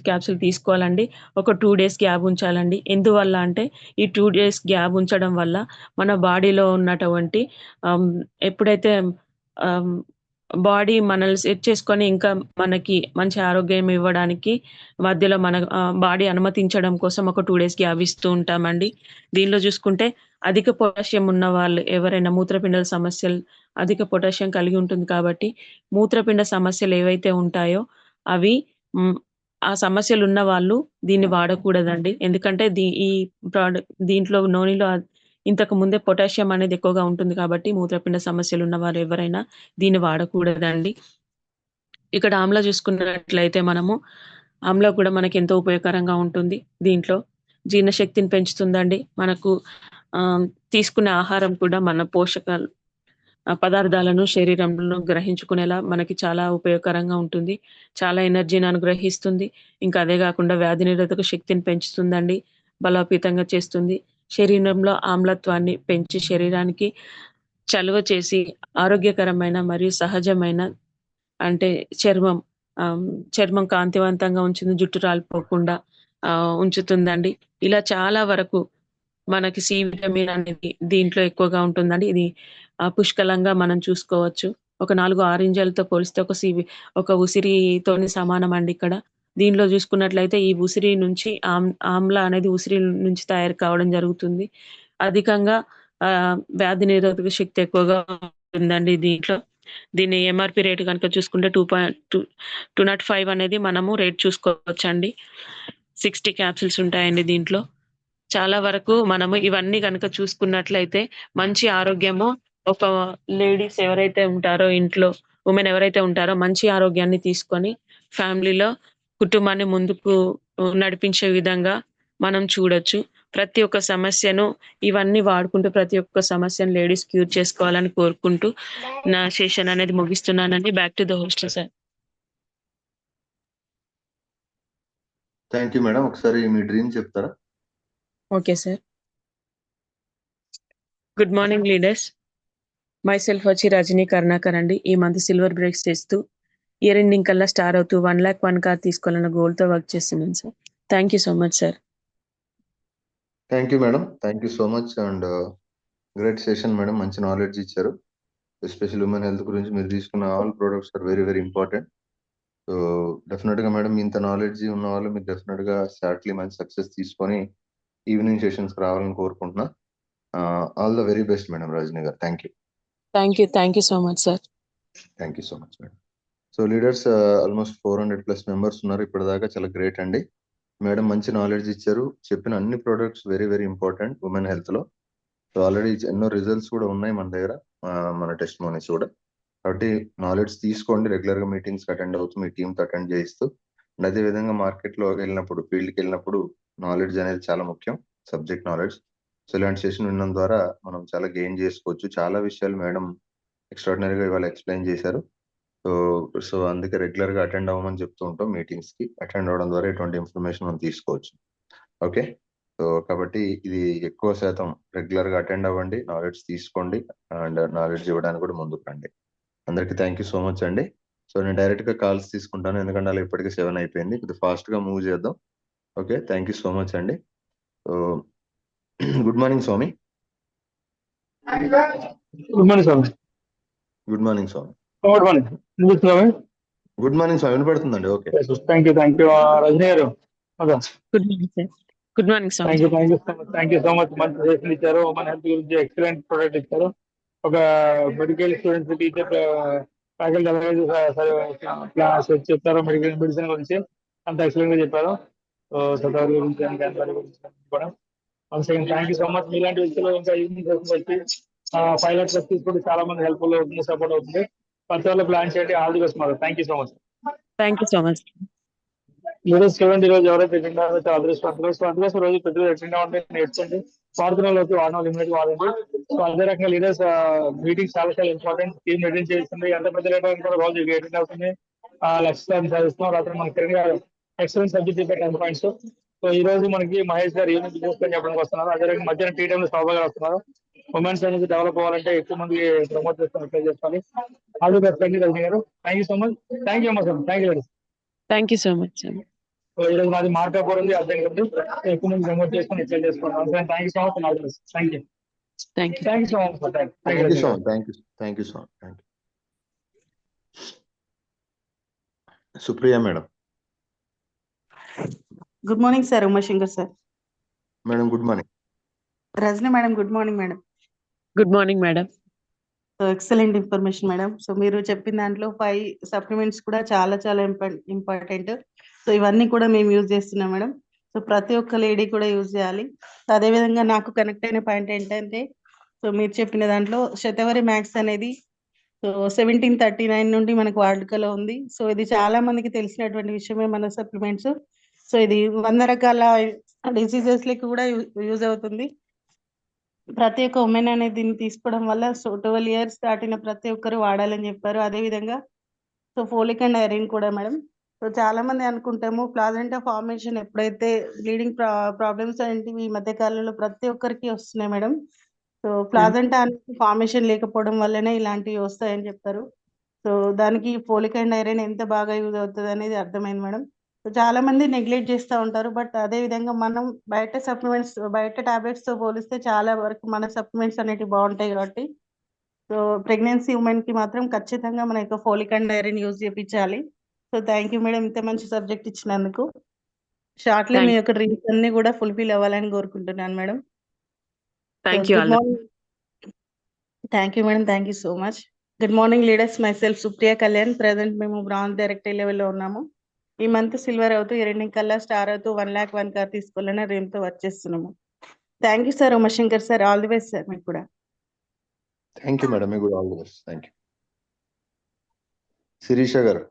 క్యాప్సూల్ తీసుకోవాలండి. ఒక 2 డేస్ గ్యాప్ ఉంచాలండి. ఎందువల్ల అంటే ఈ 2 డేస్ గ్యాప్ ఉంచడం వల్ల మన బాడీలో ఉన్నటువంటి ఆహ్, ఎప్పుడైతే ఆహ్, బాడీ మనల్ని సెట్ చేసుకొని ఇంకా మనకి మంచి ఆరోగ్యం ఇవ్వడానికి మధ్యలో మన బాడీ అనుమతించడం కోసం ఒక 2 డేస్ గ్యాప్ ఇస్తూ ఉంటామండి. దీనిలో చూసుకుంటే అధిక పొటాషియం ఉన్న వాళ్ళు ఎవరైనా మూత్రపిండాల సమస్యలు అధిక పొటాషియం కలిగి ఉంటుంది కాబట్టి, మూత్రపిండ సమస్యలేవైతే ఉంటాయో అవి హ్మ్. ఆ సమస్యలున్న వాళ్ళు దీన్ని వాడకూడదండి. ఎందుకంటే ఈ దీంట్లో నూనెలో ఇంతకు ముందే పొటాషియం అనేది ఎక్కువగా ఉంటుంది కాబట్టి, మూత్రపిండ సమస్యలున్న వారు ఎవరైనా దీన్ని వాడకూడదండి. ఇక్కడ ఆమ్లా చూసుకున్నట్లయితే మనము, ఆమ్లా కూడా మనకెంతో ఉపయోగకరంగా ఉంటుంది దీంట్లో. జీర్ణశక్తిని పెంచుతుందండి. మనకు తీసుకునే ఆహారం కూడా మన పోషకాలు పదార్థాలను శరీరంలో గ్రహించుకునేలా మనకి చాలా ఉపయోగకరంగా ఉంటుంది. చాలా ఎనర్జీని అనుగ్రహిస్తుంది. ఇంకా అదే గాకుండా వ్యాధి నిరోధక శక్తిని పెంచుతుందండి. బలోపేతంగా చేస్తుంది. శరీరంలో ఆమ్లత్వాన్ని పెంచి శరీరానికి చలువ చేసి ఆరోగ్యకరమైన మరియు సహజమైన అంటే చర్మం చర్మం కాంతివంతంగా ఉంచుతుంది. జుట్టు రాలిపోకుండా ఉంచుతుందండి. ఇలా చాలా వరకు మనకి సి విటమిన్ అనేది దీంట్లో ఎక్కువగా ఉంటుందండి. ఇది పుష్కలంగా మనం చూసుకోవచ్చు. ఒక 4 ఆరెంజలతో పోలిస్తే ఒక ఉసిరితోని సమానమండి ఇక్కడ. దీనిలో చూసుకున్నట్లయితే ఈ ఉసిరి నుంచి ఆమ్ల అనేది ఉసిరి నుంచి తయారు కావడం జరుగుతుంది. అధికంగా వ్యాధి నిరోధక శక్తి ఎక్కువగా ఉంటుందండి దీంట్లో. దీని ఎంఆర్‌పీ రేట్ గనుక చూసుకుంటే 205 అనేది మనము రేట్ చూసుకోవచ్చండి. 60 క్యాప్సూల్స్ ఉంటాయండి దీంట్లో. చాలా వరకు మనము ఇవన్నీ గనక చూసుకున్నట్లయితే మంచి ఆరోగ్యము ఒక లేడీస్ ఎవరైతే ఉంటారో ఇంట్లో వుమెన్ ఎవరైతే ఉంటారో మంచి ఆరోగ్యాన్ని తీసుకొని ఫ్యామిలీలో కుటుంబాన్ని ముందుకు నడిపించే విధంగా మనం చూడొచ్చు. ప్రతి ఒక్క సమస్యను ఇవన్నీ వాడుకుంటూ ప్రతి ఒక్క సమస్యను లేడీస్ క్యూర్ చేసుకోవాలని కోరుకుంటూ నా సెషన్ అనేది ముగిస్తున్నానండి. Back to the host sir. Thank you madam. ఒకసారి మీ డ్రీమ్ చెప్తారా? Okay sir. Good morning leaders. Myself వచ్చి రజనీ కరుణాకర్ అండి. ఈ మంత్ సిల్వర్ బ్రేక్స్ చేస్తూ ఇయర్ ఎండింగ్ కల్లా స్టార్ అవుతూ 1,01,000 కార్ తీసుకోవాలన్న గోల్‌తో వర్క్ చేస్తున్నాను sir. Thank you so much sir. Thank you madam. Thank you so much and great session madam. మంచి నాలెడ్జ్ ఇచ్చారు. ఎస్పెషల్లీ ఉమెన్ హెల్త్ గురించి మీరు తీసుకున్న all products are very very important. So డెఫినెట్‌గా మేడం ఇంత నాలెడ్జ్ ఉన్న వాళ్ళు మీరు డెఫినెట్‌గా షార్ట్‌లీ మంచి సక్సెస్ తీసుకొని ఈవినింగ్ సెషన్స్‌కి రావాలని కోరుకుంటున్నా. All the very best madam Rajani garu. Thank you. Thank you so much sir. Thank you so much madam. So leaders almost 400+ members ఉన్నారు ఇప్పటిదాకా. చాలా గ్రేట్ అండి. మేడం మంచి నాలెడ్జ్ ఇచ్చారు. చెప్పిన అన్ని products very very important women హెల్త్‌లో. సో ఆల్రెడీ ఎన్నో రిజల్ట్స్ కూడా ఉన్నాయి మన దగ్గర. మన టెస్టిమోనీస్ కూడా. కాబట్టి నాలెడ్జ్ తీసుకోండి. రెగ్యులర్‌గా మీటింగ్స్‌కి అటెండ్ అవుతూ మీ టీమ్‌తో అటెండ్ చేయిస్తూ అండ్ అదే విధంగా మార్కెట్‌లో వెళ్ళినప్పుడు ఫీల్డ్‌కి వెళ్ళినప్పుడు నాలెడ్జ్ అనేది చాలా ముఖ్యం. Subject knowledge. సో ఇలాంటి సెషన్ వినడం ద్వారా మనం చాలా గెయిన్ చేసుకోవచ్చు. చాలా విషయాలు మేడం ఎక్స్ట్రార్డినరీగా ఇవాళ ఎక్స్‌ప్లెయిన్ చేశారు. సో అందుకే రెగ్యులర్‌గా అటెండ్ అవ్వమని చెప్తూ ఉంటాం మీటింగ్స్‌కి. అటెండ్ అవ్వడం ద్వారా ఎటువంటి ఇన్ఫర్మేషన్ మనం తీసుకోవచ్చు. ఓకే. సో కాబట్టి ఇది ఎక్కువ శాతం రెగ్యులర్‌గా అటెండ్ అవ్వండి. నాలెడ్జ్ తీసుకోండి అండ్ నాలెడ్జ్ ఇవ్వడానికి కూడా ముందుకు రండి. అందరికీ థాంక్ యూ సో మచ్ అండి. సో నేను డైరెక్ట్‌గా కాల్స్ తీసుకుంటాను. ఎందుకంటే అలా ఇప్పటికే 7 అయిపోయింది. కొద్దిగా ఫాస్ట్‌గా మూవ్ చేద్దాం. Okay. Thank you so much అండి. So good morning Swami. Good morning Swami. Good morning Swami. Good morning. వినిపిస్తుందా? Good morning Swami. వినపడుతుందండి. Okay. Thank you Rajani garu. Good morning sir. Good morning sir. Thank you so much. మంచి సజెషన్ ఇచ్చారు. Women health గురించి excellent product ఇచ్చారు. ఒక medical students teacher faculty class చెప్తారు medicine గురించి అంత ఎక్సలెంట్ గా చెప్పారు. సదర్ గురించి క్యాన్సర్ గురించి కూడా థ్యాంక్ యూ సో మచ్. మీలాంటి వ్యక్తులు ఇంకా ఈవినింగ్ వచ్చి 5 lakhs తీసుకుంటే చాలా మంది హెల్ప్ఫుల్ అవుతుంది, సపోర్ట్ అవుతుంది. ప్రతి ఒక్క ప్లాన్ చేయండి. ఆల్ ది బెస్ట్ మాకు. Thank you so much. Thank you so much. ఈరోజు స్టూడెంట్ ఈరోజు ఎవరైతే అటెండ్ అవ్వాలో అదృష్టం రోజు ప్రతి రోజు అటెండ్ అవ్వండి, నేర్చుకోండి. వాడుతున్న వాళ్ళకి వాడడం లిమిట్ వాడండి. సో అదే రకంగా లీడర్స్ మీటింగ్స్ చాలా ఇంపార్టెంట్. టీమ్ అటెండ్ చేస్తుంది, ఎంత పెద్ద లీడర్ కూడా రోజు అటెండ్ అవుతుంది. లక్ష్యాన్ని సాధిస్తున్నాం. రాత్రి మన career excellent subject 10 points. So ఈ రోజు మనకి మహేష్ గారు ఈవెనింగ్ బిజినెస్ ప్లాన్ చెప్పడానికి వస్తున్నారు. అదే రకంగా మధ్యాహ్నం టీ టైంలో శోభా గారు వస్తున్నారు. ఉమెన్స్ అనేది డెవలప్ అవ్వాలంటే ఎక్కువ మంది ప్రమోట్ చేస్తాను, అప్లై చేసుకోవాలి. ఆల్ ది బెస్ట్ రజనీ గారు. Thank you so much. Thank you sir. Thank you. Thank you so much sir. So ఈ రోజు నాది మార్కప్ ఉంది, అర్థం కాదు. ఎక్కువ మంది ప్రమోట్ చేసుకొని అప్లై చేసుకోవాలి. Thank you so much. Thank you. Thank you. Thank you so much. Thank you so much. Thank you so much. Thank you. Supriya madam. Good morning sir. Umashankar sir. Madam good morning. Rajani madam good morning madam. Good morning madam. So excellent information madam. So మీరు చెప్పిన దాంట్లో 5 supplements కూడా చాలా చాలా important. So ఇవన్నీ కూడా మేము use చేస్తున్నాం మేడం. సో ప్రతి ఒక్క లేడీ కూడా యూజ్ చేయాలి. అదేవిధంగా నాకు కనెక్ట్ అయిన పాయింట్ ఏంటంటే, సో మీరు చెప్పిన దాంట్లో శతవరి మ్యాక్స్ అనేది సో 1739 నుండి మనకు వాడుకలో ఉంది. సో ఇది చాలా మందికి తెలిసినటువంటి విషయమే మన సప్లిమెంట్స్. సో ఇది 100 రకాల డిసీజెస్ లకి కూడా యూజ్ అవుతుంది. ప్రతి ఒక్క ఉమెన్ అనేది దీన్ని తీసుకోవడం వల్ల సో 12 ఇయర్స్ దాటిన ప్రతి ఒక్కరు వాడాలని చెప్పారు. అదే విధంగా సో ఫోలిక్ అండ్ ఐరన్ కూడా మేడం. సో చాలా మంది అనుకుంటాము ప్లాజెంటా ఫార్మేషన్ ఎప్పుడైతే బ్లీడింగ్ ప్రాబ్లమ్స్ అనేవి ఈ మధ్య కాలంలో ప్రతి ఒక్కరికి వస్తున్నాయి మేడం. సో ప్లాజెంటా అనేది ఫార్మేషన్ లేకపోవడం వల్లనే ఇలాంటివి వస్తాయని చెప్పారు. సో దానికి ఫోలిక్ అండ్ ఐరన్ ఎంత బాగా యూజ్ అవుతుంది అనేది అర్థమైంది మేడం. సో చాలా మంది నెగ్లెక్ట్ చేస్తూ ఉంటారు. బట్ అదే విధంగా మనం బయట సప్లిమెంట్స్, బయట టాబ్లెట్స్ తో పోలిస్తే చాలా వరకు మన సప్లిమెంట్స్ అనేవి బాగుంటాయి కాబట్టి సో ప్రెగ్నెన్సీ ఉమెన్ కి మాత్రం ఖచ్చితంగా మన యొక్క ఫోలిక్ అండ్ ఐరన్ యూజ్ చేయించాలి. సో థ్యాంక్ యూ మేడం, ఇంత మంచి సబ్జెక్ట్ ఇచ్చినందుకు. షార్ట్లీ మీ యొక్క డ్రీమ్స్ అన్ని కూడా ఫుల్ఫిల్ అవ్వాలని కోరుకుంటున్నాను madam. Thank you. Good morning. Thank you madam. Thank you so much. Good morning leaders. My self Supriya Kalyan. Present మేము బ్రాంజ్ డైరెక్టర్ లెవెల్లో ఉన్నాము. ఈ మంత్ సిల్వర్ అవుతూ ఈ రెండింగ్ కల్లా స్టార్ అవుతూ 1,01,000 కార్ తీసుకోవాలని డ్రీమ్ తో వర్క్ చేస్తున్నాము. Thank you sir. Umashankar sir. All the best sir మీకు కూడా. Thank you madam. మీకు all the best. Thank you. Shirisha గారు.